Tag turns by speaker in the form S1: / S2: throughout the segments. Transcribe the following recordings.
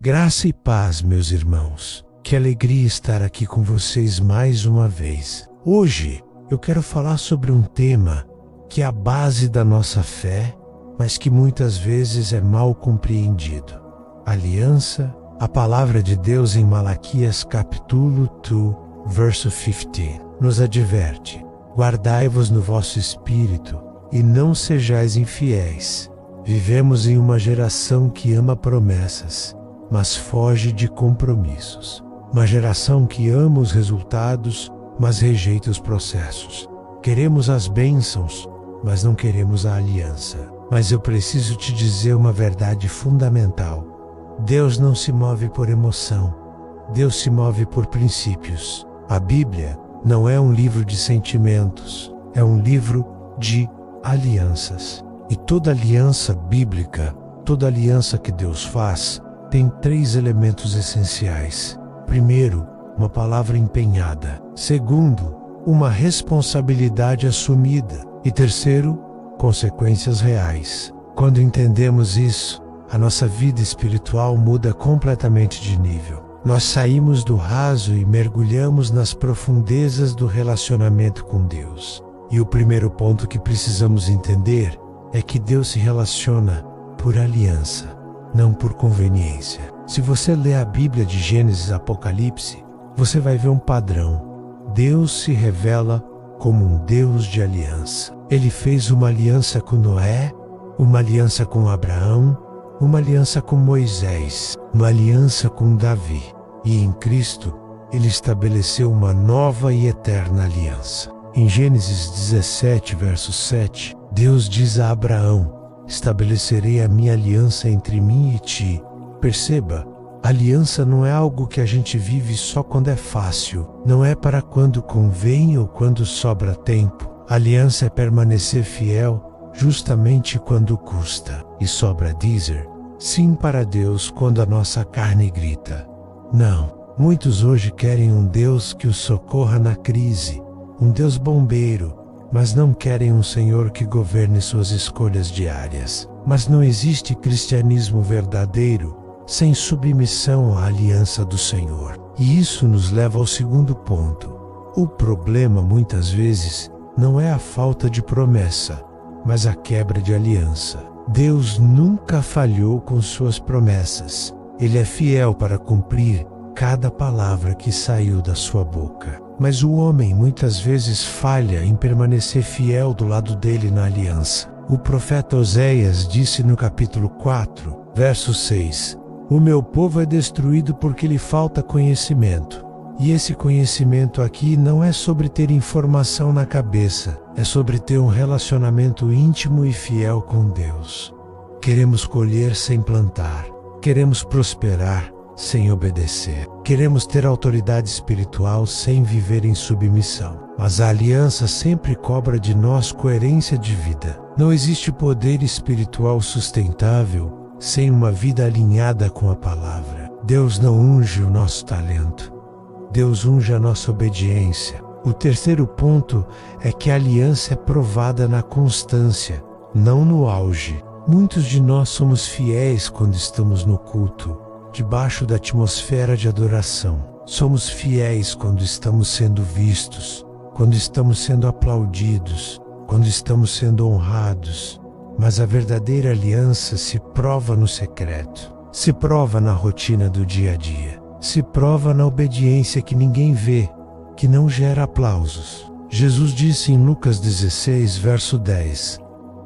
S1: Graça e paz, meus irmãos. Que alegria estar aqui com vocês mais uma vez. Hoje eu quero falar sobre um tema que é a base da nossa fé, mas que muitas vezes é mal compreendido. Aliança. A palavra de Deus em Malaquias capítulo 2, verso 15, nos adverte: guardai-vos no vosso espírito e não sejais infiéis. Vivemos em uma geração que ama promessas, mas foge de compromissos. Uma geração que ama os resultados, mas rejeita os processos. Queremos as bênçãos, mas não queremos a aliança. Mas eu preciso te dizer uma verdade fundamental. Deus não se move por emoção. Deus se move por princípios. A Bíblia não é um livro de sentimentos, é um livro de alianças. E toda aliança bíblica, toda aliança que Deus faz, tem 3 elementos essenciais. Primeiro, uma palavra empenhada. Segundo, uma responsabilidade assumida. E terceiro, consequências reais. Quando entendemos isso, a nossa vida espiritual muda completamente de nível. Nós saímos do raso e mergulhamos nas profundezas do relacionamento com Deus. E o primeiro ponto que precisamos entender é que Deus se relaciona por aliança, não por conveniência. Se você ler a Bíblia de Gênesis a Apocalipse, você vai ver um padrão. Deus se revela como um Deus de aliança. Ele fez uma aliança com Noé, uma aliança com Abraão, uma aliança com Moisés, uma aliança com Davi. E em Cristo, ele estabeleceu uma nova e eterna aliança. Em Gênesis 17, verso 7, Deus diz a Abraão: estabelecerei a minha aliança entre mim e ti. Perceba, aliança não é algo que a gente vive só quando é fácil, não é para quando convém ou quando sobra tempo. Aliança é permanecer fiel justamente quando custa. E sobra dizer sim para Deus quando a nossa carne grita não. Muitos hoje querem um Deus que os socorra na crise, um Deus bombeiro, mas não querem um Senhor que governe suas escolhas diárias. Mas não existe cristianismo verdadeiro sem submissão à aliança do Senhor. E isso nos leva ao segundo ponto. O problema, muitas vezes, não é a falta de promessa, mas a quebra de aliança. Deus nunca falhou com suas promessas. Ele é fiel para cumprir cada palavra que saiu da sua boca. Mas o homem muitas vezes falha em permanecer fiel do lado dele na aliança. O profeta Oséias disse no capítulo 4, verso 6: o meu povo é destruído porque lhe falta conhecimento. E esse conhecimento aqui não é sobre ter informação na cabeça, é sobre ter um relacionamento íntimo e fiel com Deus. Queremos colher sem plantar, queremos prosperar sem obedecer, queremos ter autoridade espiritual sem viver em submissão. Mas a aliança sempre cobra de nós coerência de vida. Não existe poder espiritual sustentável sem uma vida alinhada com a palavra. Deus não unge o nosso talento, Deus unge a nossa obediência. O terceiro ponto é que a aliança é provada na constância, não no auge. Muitos de nós somos fiéis quando estamos no culto, debaixo da atmosfera de adoração. Somos fiéis quando estamos sendo vistos, quando estamos sendo aplaudidos, quando estamos sendo honrados. Mas a verdadeira aliança se prova no secreto, se prova na rotina do dia a dia, se prova na obediência que ninguém vê, que não gera aplausos. Jesus disse em Lucas 16, verso 10: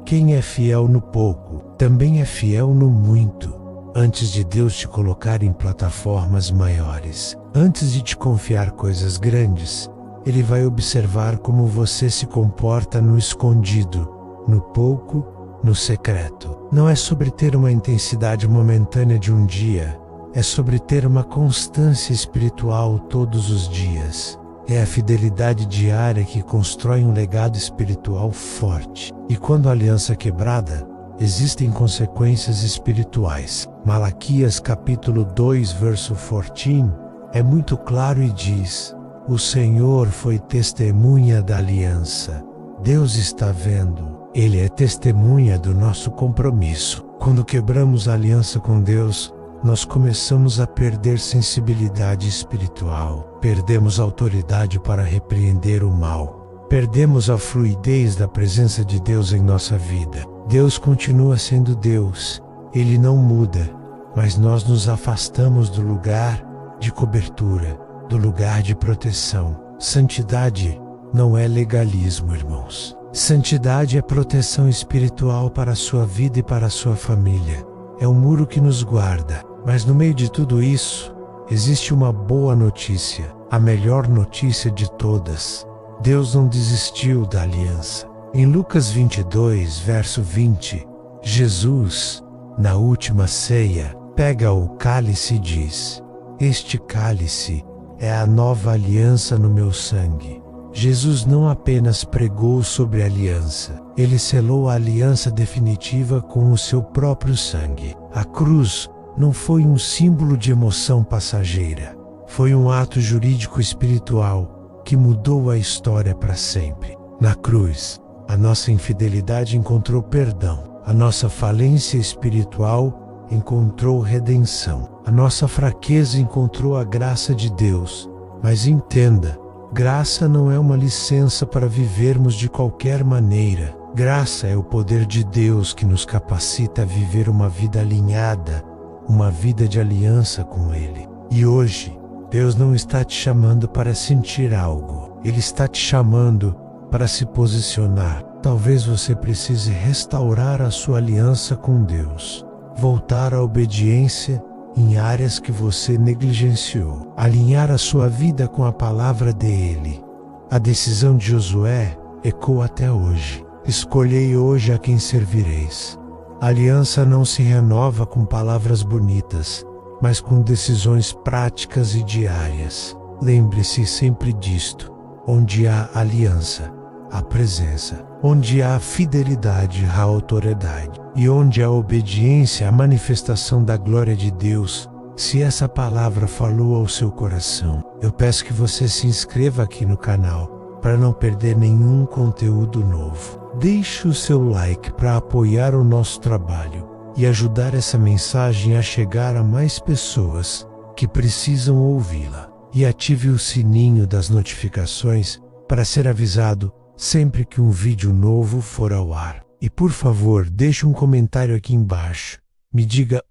S1: quem é fiel no pouco, também é fiel no muito. Antes de Deus te colocar em plataformas maiores, antes de te confiar coisas grandes, Ele vai observar como você se comporta no escondido, no pouco, no secreto. Não é sobre ter uma intensidade momentânea de um dia, é sobre ter uma constância espiritual todos os dias. É a fidelidade diária que constrói um legado espiritual forte. E quando a aliança é quebrada, existem consequências espirituais. Malaquias capítulo 2, verso 14, é muito claro e diz: o Senhor foi testemunha da aliança. Deus está vendo. Ele é testemunha do nosso compromisso. Quando quebramos a aliança com Deus, nós começamos a perder sensibilidade espiritual, perdemos autoridade para repreender o mal, perdemos a fluidez da presença de Deus em nossa vida. Deus continua sendo Deus, Ele não muda, mas nós nos afastamos do lugar de cobertura, do lugar de proteção. Santidade não é legalismo, irmãos. Santidade é proteção espiritual para a sua vida e para a sua família. É um muro que nos guarda. Mas no meio de tudo isso, existe uma boa notícia, a melhor notícia de todas. Deus não desistiu da aliança. Em Lucas 22, verso 20, Jesus, na última ceia, pega o cálice e diz: "Este cálice é a nova aliança no meu sangue." Jesus não apenas pregou sobre a aliança, ele selou a aliança definitiva com o seu próprio sangue. A cruz não foi um símbolo de emoção passageira, foi um ato jurídico espiritual que mudou a história para sempre. Na cruz, a nossa infidelidade encontrou perdão, a nossa falência espiritual encontrou redenção, a nossa fraqueza encontrou a graça de Deus. Mas entenda, graça não é uma licença para vivermos de qualquer maneira. Graça é o poder de Deus que nos capacita a viver uma vida alinhada, uma vida de aliança com Ele. E hoje, Deus não está te chamando para sentir algo, Ele está te chamando para se posicionar. Talvez você precise restaurar a sua aliança com Deus, voltar à obediência em áreas que você negligenciou, alinhar a sua vida com a palavra dele. A decisão de Josué ecoa até hoje. Escolhei hoje a quem servireis. A aliança não se renova com palavras bonitas, mas com decisões práticas e diárias. Lembre-se sempre disto: onde há aliança, há presença. Onde há fidelidade, há autoridade. E onde há obediência, a manifestação da glória de Deus. Se essa palavra falou ao seu coração, eu peço que você se inscreva aqui no canal para não perder nenhum conteúdo novo. Deixe o seu like para apoiar o nosso trabalho e ajudar essa mensagem a chegar a mais pessoas que precisam ouvi-la. E ative o sininho das notificações para ser avisado sempre que um vídeo novo for ao ar. E por favor, deixe um comentário aqui embaixo. Me diga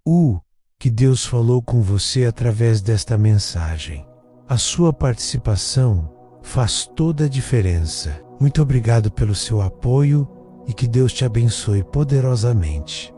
S1: que Deus falou com você através desta mensagem. A sua participação faz toda a diferença. Muito obrigado pelo seu apoio e que Deus te abençoe poderosamente.